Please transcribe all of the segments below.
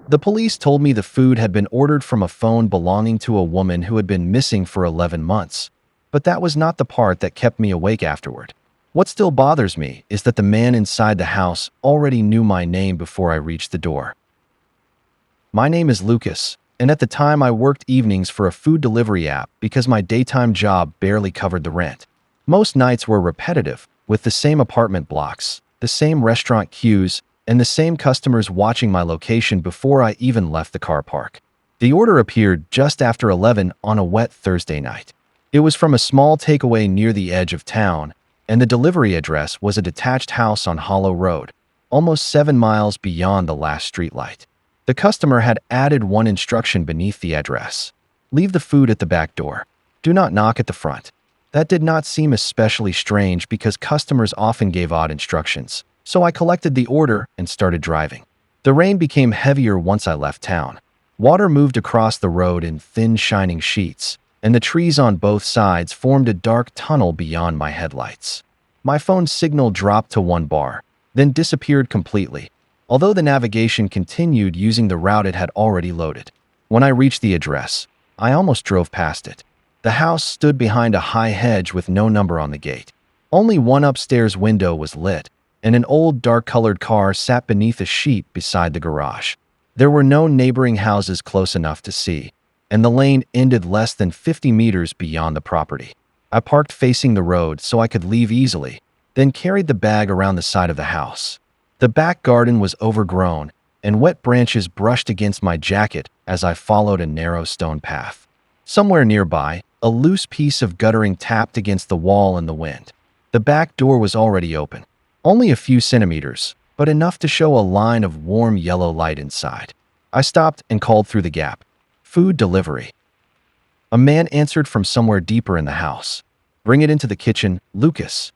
The police told me the food had been ordered from a phone belonging to a woman who had been missing for 11 months. But that was not the part that kept me awake afterward. What still bothers me is that the man inside the house already knew my name before I reached the door. My name is Lucas, and at the time I worked evenings for a food delivery app because my daytime job barely covered the rent. Most nights were repetitive, with the same apartment blocks, the same restaurant queues, and the same customers watching my location before I even left the car park. The order appeared just after 11 on a wet Thursday night. It was from a small takeaway near the edge of town, and the delivery address was a detached house on Hollow Road, almost 7 miles beyond the last streetlight. The customer had added one instruction beneath the address: leave the food at the back door. Do not knock at the front. That did not seem especially strange because customers often gave odd instructions, so I collected the order and started driving. The rain became heavier once I left town. Water moved across the road in thin, shining sheets, and the trees on both sides formed a dark tunnel beyond my headlights. My phone's signal dropped to 1 bar, then disappeared completely, although the navigation continued using the route it had already loaded. When I reached the address, I almost drove past it. The house stood behind a high hedge with no number on the gate. Only one upstairs window was lit, and an old dark-colored car sat beneath a sheet beside the garage. There were no neighboring houses close enough to see, and the lane ended less than 50 meters beyond the property. I parked facing the road so I could leave easily, then carried the bag around the side of the house. The back garden was overgrown, and wet branches brushed against my jacket as I followed a narrow stone path. Somewhere nearby, a loose piece of guttering tapped against the wall in the wind. The back door was already open, only a few centimeters, but enough to show a line of warm yellow light inside. I stopped and called through the gap. Food delivery. A man answered from somewhere deeper in the house. Bring it into the kitchen, Lucas.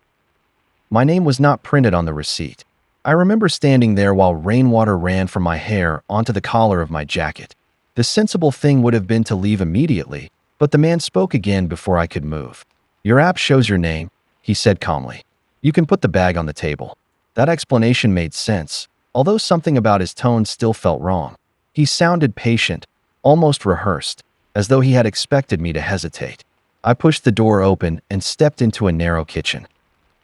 My name was not printed on the receipt. I remember standing there while rainwater ran from my hair onto the collar of my jacket. The sensible thing would have been to leave immediately, but the man spoke again before I could move. Your app shows your name, he said calmly. You can put the bag on the table. That explanation made sense, although something about his tone still felt wrong. He sounded patient, almost rehearsed, as though he had expected me to hesitate. I pushed the door open and stepped into a narrow kitchen.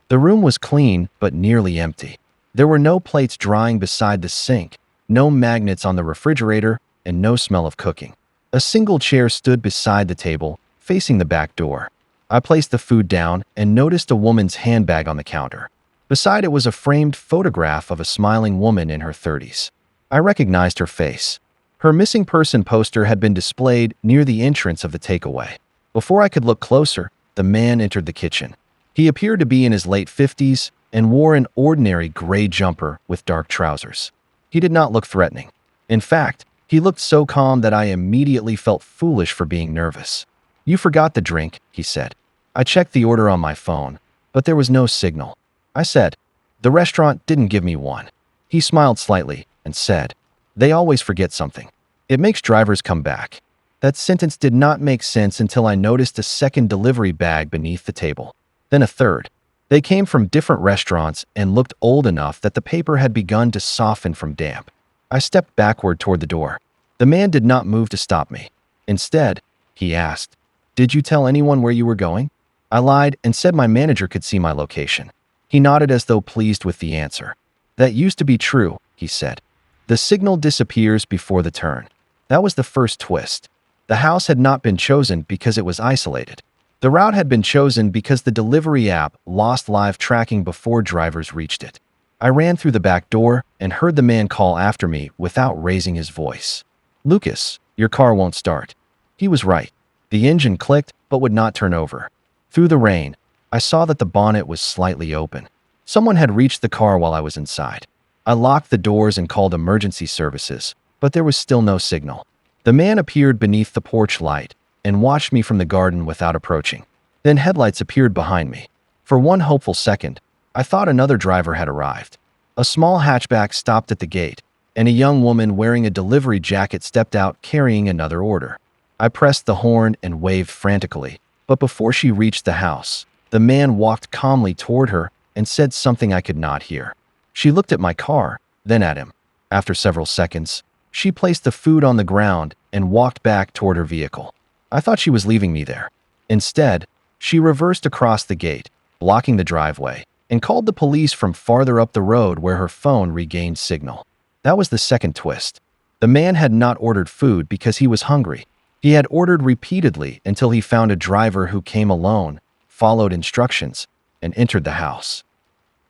The room was clean, but nearly empty. There were no plates drying beside the sink, no magnets on the refrigerator, and no smell of cooking. A single chair stood beside the table, facing the back door. I placed the food down and noticed a woman's handbag on the counter. Beside it was a framed photograph of a smiling woman in her 30s. I recognized her face. Her missing person poster had been displayed near the entrance of the takeaway. Before I could look closer, the man entered the kitchen. He appeared to be in his late 50s and wore an ordinary gray jumper with dark trousers. He did not look threatening. In fact, he looked so calm that I immediately felt foolish for being nervous. You forgot the drink, he said. I checked the order on my phone, but there was no signal. I said, the restaurant didn't give me one. He smiled slightly and said, they always forget something. It makes drivers come back. That sentence did not make sense until I noticed a second delivery bag beneath the table. Then a third. They came from different restaurants and looked old enough that the paper had begun to soften from damp. I stepped backward toward the door. The man did not move to stop me. Instead, he asked, did you tell anyone where you were going? I lied and said my manager could see my location. He nodded as though pleased with the answer. That used to be true, he said. The signal disappears before the turn. That was the first twist. The house had not been chosen because it was isolated. The route had been chosen because the delivery app lost live tracking before drivers reached it. I ran through the back door and heard the man call after me without raising his voice. Lucas, your car won't start. He was right. The engine clicked but would not turn over. Through the rain, I saw that the bonnet was slightly open. Someone had reached the car while I was inside. I locked the doors and called emergency services, but there was still no signal. The man appeared beneath the porch light and watched me from the garden without approaching. Then headlights appeared behind me. For one hopeful second, I thought another driver had arrived. A small hatchback stopped at the gate, and a young woman wearing a delivery jacket stepped out carrying another order. I pressed the horn and waved frantically, but before she reached the house, the man walked calmly toward her and said something I could not hear. She looked at my car, then at him. After several seconds, She placed the food on the ground and walked back toward her vehicle. I thought she was leaving me there. Instead, she reversed across the gate, blocking the driveway, and called the police from farther up the road where her phone regained signal. That was the second twist. The man had not ordered food because he was hungry. He had ordered repeatedly until he found a driver who came alone, followed instructions, and entered the house.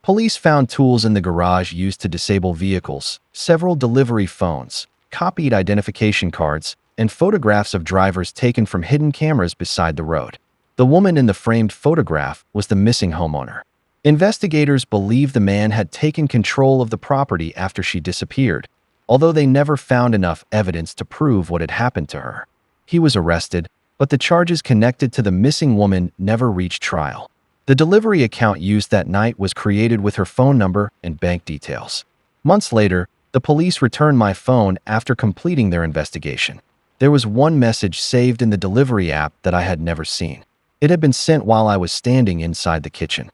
Police found tools in the garage used to disable vehicles, several delivery phones, copied identification cards, and photographs of drivers taken from hidden cameras beside the road. The woman in the framed photograph was the missing homeowner. Investigators believe the man had taken control of the property after she disappeared, although they never found enough evidence to prove what had happened to her. He was arrested, but the charges connected to the missing woman never reached trial. The delivery account used that night was created with her phone number and bank details. Months later, the police returned my phone after completing their investigation. There was one message saved in the delivery app that I had never seen. It had been sent while I was standing inside the kitchen.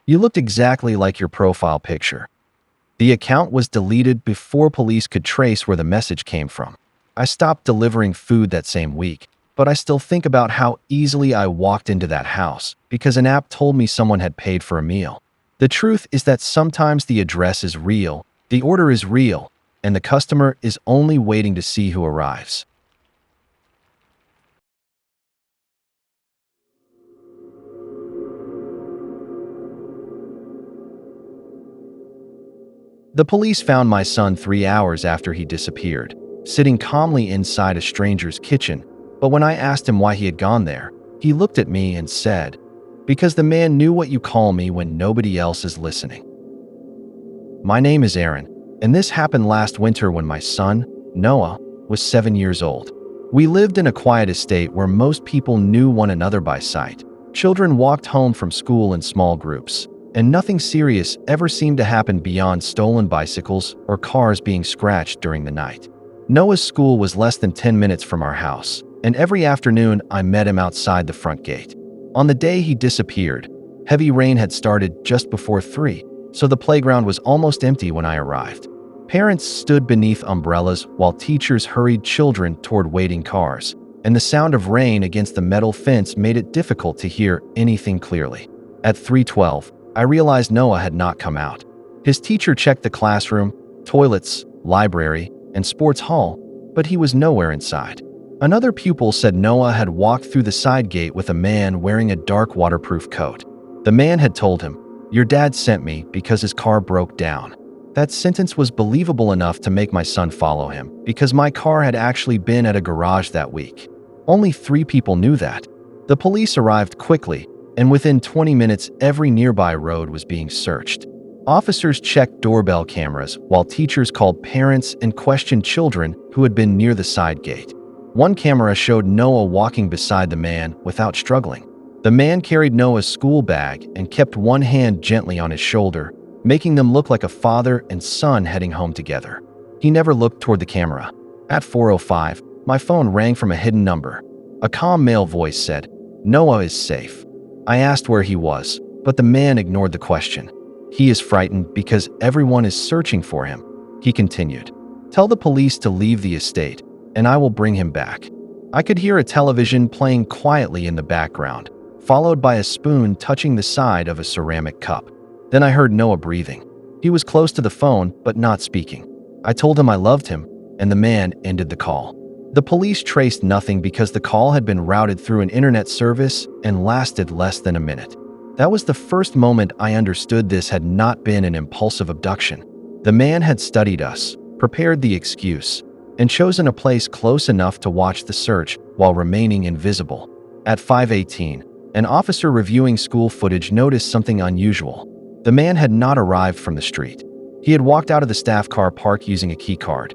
"You looked exactly like your profile picture." The account was deleted before police could trace where the message came from. I stopped delivering food that same week, but I still think about how easily I walked into that house because an app told me someone had paid for a meal. The truth is that sometimes the address is real, the order is real, and the customer is only waiting to see who arrives. The police found my son 3 hours after he disappeared, sitting calmly inside a stranger's kitchen, but when I asked him why he had gone there, he looked at me and said, "Because the man knew what you call me when nobody else is listening." My name is Aaron, and this happened last winter when my son, Noah, was 7 years old. We lived in a quiet estate where most people knew one another by sight. Children walked home from school in small groups, and nothing serious ever seemed to happen beyond stolen bicycles or cars being scratched during the night. Noah's school was less than 10 minutes from our house, and every afternoon I met him outside the front gate. On the day he disappeared, heavy rain had started just before 3, so the playground was almost empty when I arrived. Parents stood beneath umbrellas while teachers hurried children toward waiting cars, and the sound of rain against the metal fence made it difficult to hear anything clearly. At 3:12, I realized Noah had not come out. His teacher checked the classroom, toilets, library, and sports hall, but he was nowhere inside. Another pupil said Noah had walked through the side gate with a man wearing a dark waterproof coat. The man had told him, "Your dad sent me because his car broke down." That sentence was believable enough to make my son follow him, because my car had actually been at a garage that week. Only 3 people knew that. The police arrived quickly, and within 20 minutes every nearby road was being searched. Officers checked doorbell cameras while teachers called parents and questioned children who had been near the side gate. One camera showed Noah walking beside the man without struggling. The man carried Noah's school bag and kept one hand gently on his shoulder, making them look like a father and son heading home together. He never looked toward the camera. At 4:05, my phone rang from a hidden number. A calm male voice said, "Noah is safe." I asked where he was, but the man ignored the question. "He is frightened because everyone is searching for him," he continued. "Tell the police to leave the estate, and I will bring him back." I could hear a television playing quietly in the background, followed by a spoon touching the side of a ceramic cup. Then I heard Noah breathing. He was close to the phone, but not speaking. I told him I loved him, and the man ended the call. The police traced nothing because the call had been routed through an internet service and lasted less than a minute. That was the first moment I understood this had not been an impulsive abduction. The man had studied us, prepared the excuse, and chosen a place close enough to watch the search while remaining invisible. At 5:18, an officer reviewing school footage noticed something unusual. The man had not arrived from the street. He had walked out of the staff car park using a key card.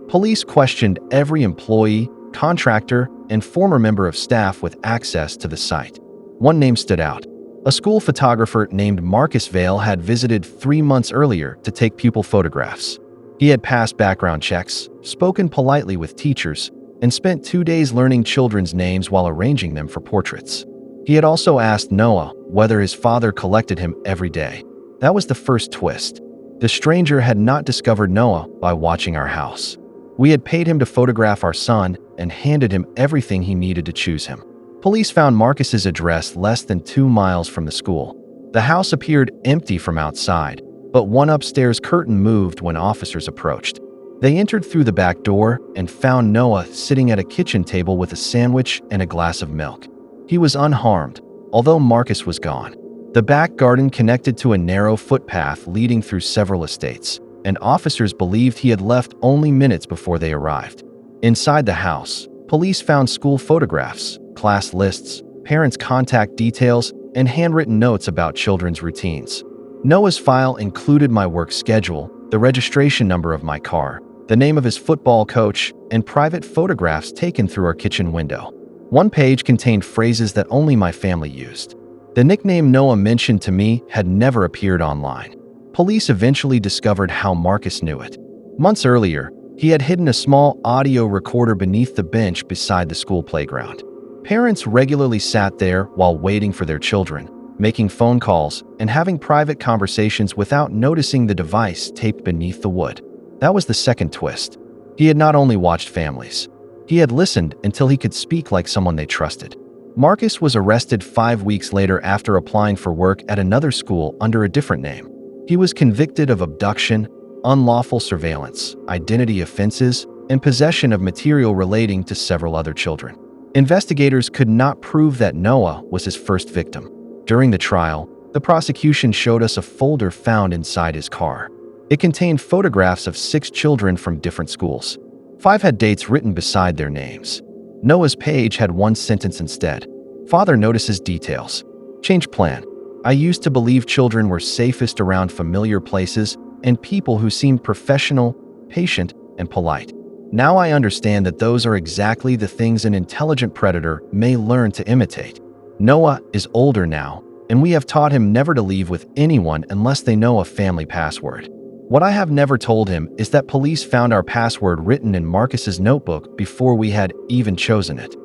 Police questioned every employee, contractor, and former member of staff with access to the site. One name stood out. A school photographer named Marcus Vale had visited 3 months earlier to take pupil photographs. He had passed background checks, spoken politely with teachers, and spent 2 days learning children's names while arranging them for portraits. He had also asked Noah whether his father collected him every day. That was the first twist. The stranger had not discovered Noah by watching our house. We had paid him to photograph our son and handed him everything he needed to choose him. Police found Marcus's address less than 2 miles from the school. The house appeared empty from outside, but one upstairs curtain moved when officers approached. They entered through the back door and found Noah sitting at a kitchen table with a sandwich and a glass of milk. He was unharmed, although Marcus was gone. The back garden connected to a narrow footpath leading through several estates, and officers believed he had left only minutes before they arrived. Inside the house, police found school photographs, class lists, parents' contact details, and handwritten notes about children's routines. Noah's file included my work schedule, the registration number of my car, the name of his football coach, and private photographs taken through our kitchen window. One page contained phrases that only my family used. The nickname Noah mentioned to me had never appeared online. Police eventually discovered how Marcus knew it. Months earlier, he had hidden a small audio recorder beneath the bench beside the school playground. Parents regularly sat there while waiting for their children, making phone calls and having private conversations without noticing the device taped beneath the wood. That was the second twist. He had not only watched families. He had listened until he could speak like someone they trusted. Marcus was arrested 5 weeks later after applying for work at another school under a different name. He was convicted of abduction, unlawful surveillance, identity offenses, and possession of material relating to several other children. Investigators could not prove that Noah was his first victim. During the trial, the prosecution showed us a folder found inside his car. It contained photographs of 6 children from different schools. 5 had dates written beside their names. Noah's page had one sentence instead. Father notices details. Change plan. I used to believe children were safest around familiar places and people who seemed professional, patient, and polite. Now I understand that those are exactly the things an intelligent predator may learn to imitate. Noah is older now, and we have taught him never to leave with anyone unless they know a family password. What I have never told him is that police found our password written in Marcus's notebook before we had even chosen it.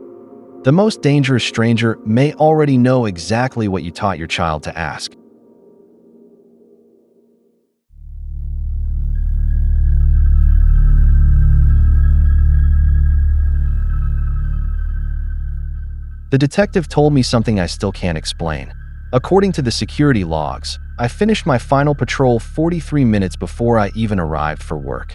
The most dangerous stranger may already know exactly what you taught your child to ask. The detective told me something I still can't explain. According to the security logs, I finished my final patrol 43 minutes before I even arrived for work.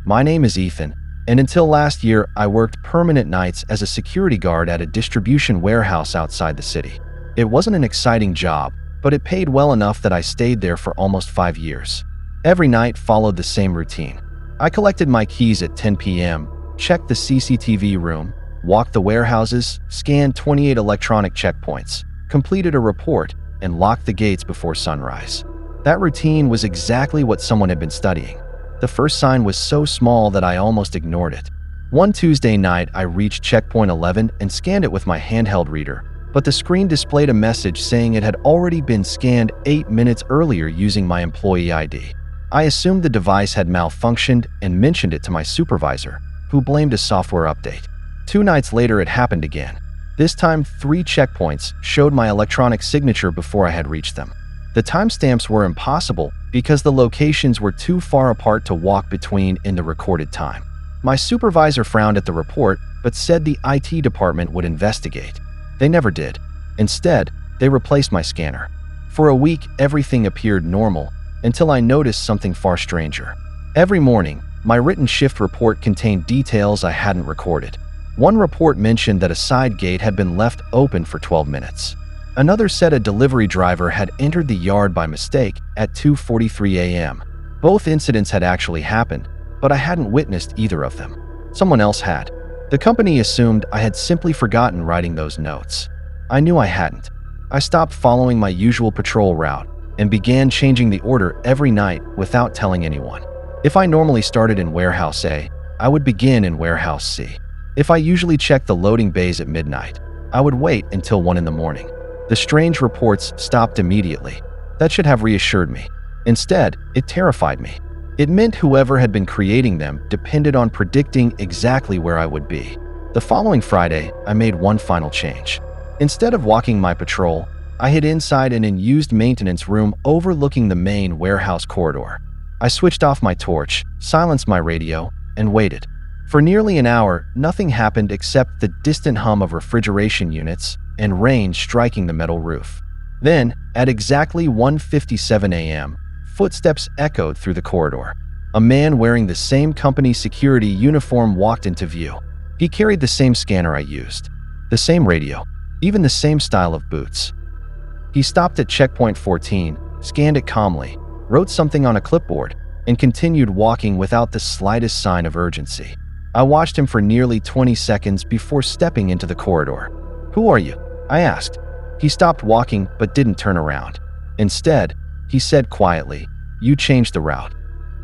My name is Ethan, and until last year, I worked permanent nights as a security guard at a distribution warehouse outside the city. It wasn't an exciting job, but it paid well enough that I stayed there for almost 5 years. Every night followed the same routine. I collected my keys at 10 p.m., checked the CCTV room, walked the warehouses, scanned 28 electronic checkpoints, completed a report, and locked the gates before sunrise. That routine was exactly what someone had been studying. The first sign was so small that I almost ignored it. One Tuesday night, I reached checkpoint 11 and scanned it with my handheld reader, but the screen displayed a message saying it had already been scanned 8 minutes earlier using my employee ID. I assumed the device had malfunctioned and mentioned it to my supervisor, who blamed a software update. 2 nights later, it happened again. This time, 3 checkpoints showed my electronic signature before I had reached them. The timestamps were impossible because the locations were too far apart to walk between in the recorded time. My supervisor frowned at the report, but said the IT department would investigate. They never did. Instead, they replaced my scanner. For a week, everything appeared normal until I noticed something far stranger. Every morning, my written shift report contained details I hadn't recorded. One report mentioned that a side gate had been left open for 12 minutes. Another said a delivery driver had entered the yard by mistake at 2:43 a.m. Both incidents had actually happened, but I hadn't witnessed either of them. Someone else had. The company assumed I had simply forgotten writing those notes. I knew I hadn't. I stopped following my usual patrol route and began changing the order every night without telling anyone. If I normally started in Warehouse A, I would begin in Warehouse C. If I usually checked the loading bays at midnight, I would wait until 1 in the morning. The strange reports stopped immediately. That should have reassured me. Instead, it terrified me. It meant whoever had been creating them depended on predicting exactly where I would be. The following Friday, I made one final change. Instead of walking my patrol, I hid inside an unused maintenance room overlooking the main warehouse corridor. I switched off my torch, silenced my radio, and waited. For nearly an hour, nothing happened except the distant hum of refrigeration units and rain striking the metal roof. Then, at exactly 1:57 a.m., footsteps echoed through the corridor. A man wearing the same company security uniform walked into view. He carried the same scanner I used, the same radio, even the same style of boots. He stopped at checkpoint 14, scanned it calmly, wrote something on a clipboard, and continued walking without the slightest sign of urgency. I watched him for nearly 20 seconds before stepping into the corridor. "Who are you?" I asked. He stopped walking but didn't turn around. Instead, he said quietly, "You changed the route."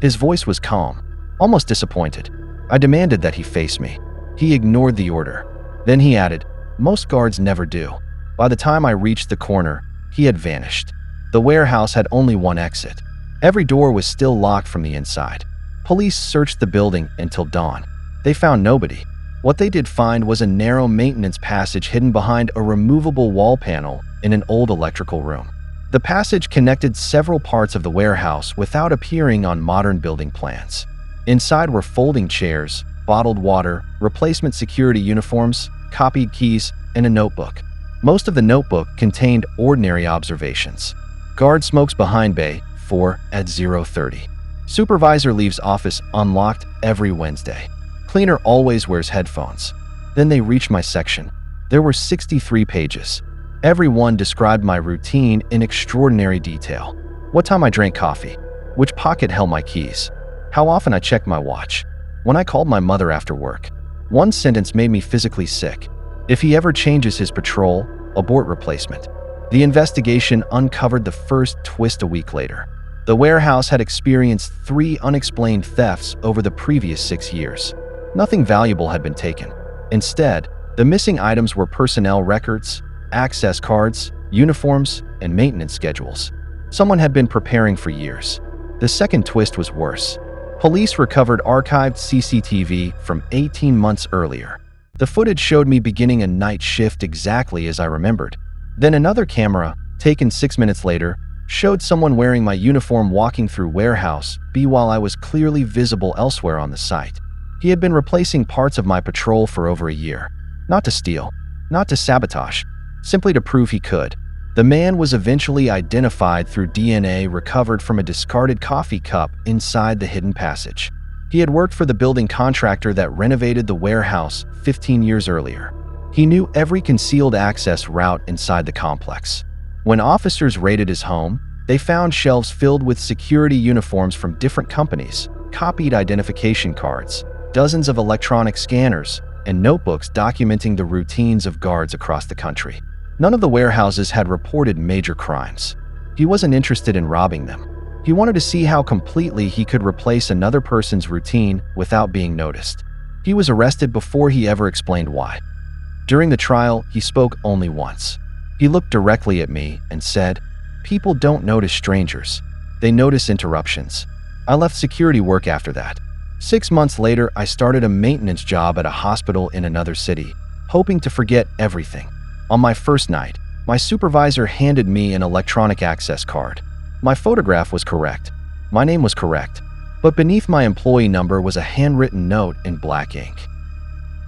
His voice was calm, almost disappointed. I demanded that he face me. He ignored the order. Then he added, "Most guards never do." By the time I reached the corner, he had vanished. The warehouse had only one exit. Every door was still locked from the inside. Police searched the building until dawn. They found nobody. What they did find was a narrow maintenance passage hidden behind a removable wall panel in an old electrical room. The passage connected several parts of the warehouse without appearing on modern building plans. Inside were folding chairs, bottled water, replacement security uniforms, copied keys, and a notebook. Most of the notebook contained ordinary observations. Guard smokes behind Bay 4 at 0:30. Supervisor leaves office unlocked every Wednesday. Cleaner always wears headphones. Then they reached my section. There were 63 pages. Every one described my routine in extraordinary detail. What time I drank coffee, which pocket held my keys, how often I checked my watch, when I called my mother after work. One sentence made me physically sick. If he ever changes his patrol, abort replacement. The investigation uncovered the first twist a week later. The warehouse had experienced 3 unexplained thefts over the previous 6 years. Nothing valuable had been taken. Instead, the missing items were personnel records, access cards, uniforms, and maintenance schedules. Someone had been preparing for years. The second twist was worse. Police recovered archived CCTV from 18 months earlier. The footage showed me beginning a night shift exactly as I remembered. Then another camera, taken 6 minutes later, showed someone wearing my uniform walking through Warehouse B while I was clearly visible elsewhere on the site. He had been replacing parts of my patrol for over a year. Not to steal, not to sabotage, simply to prove he could. The man was eventually identified through DNA recovered from a discarded coffee cup inside the hidden passage. He had worked for the building contractor that renovated the warehouse 15 years earlier. He knew every concealed access route inside the complex. When officers raided his home, they found shelves filled with security uniforms from different companies, copied identification cards, dozens of electronic scanners, and notebooks documenting the routines of guards across the country. None of the warehouses had reported major crimes. He wasn't interested in robbing them. He wanted to see how completely he could replace another person's routine without being noticed. He was arrested before he ever explained why. During the trial, he spoke only once. He looked directly at me and said, "People don't notice strangers. They notice interruptions." I left security work after that. 6 months later, I started a maintenance job at a hospital in another city, hoping to forget everything. On my first night, my supervisor handed me an electronic access card. My photograph was correct. My name was correct. But beneath my employee number was a handwritten note in black ink.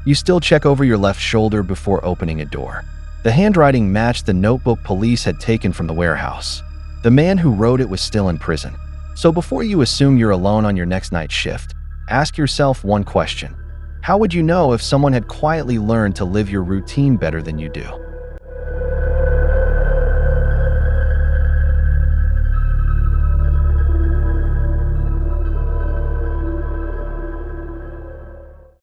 "You still check over your left shoulder before opening a door." The handwriting matched the notebook police had taken from the warehouse. The man who wrote it was still in prison. So before you assume you're alone on your next night shift, ask yourself one question. How would you know if someone had quietly learned to live your routine better than you do?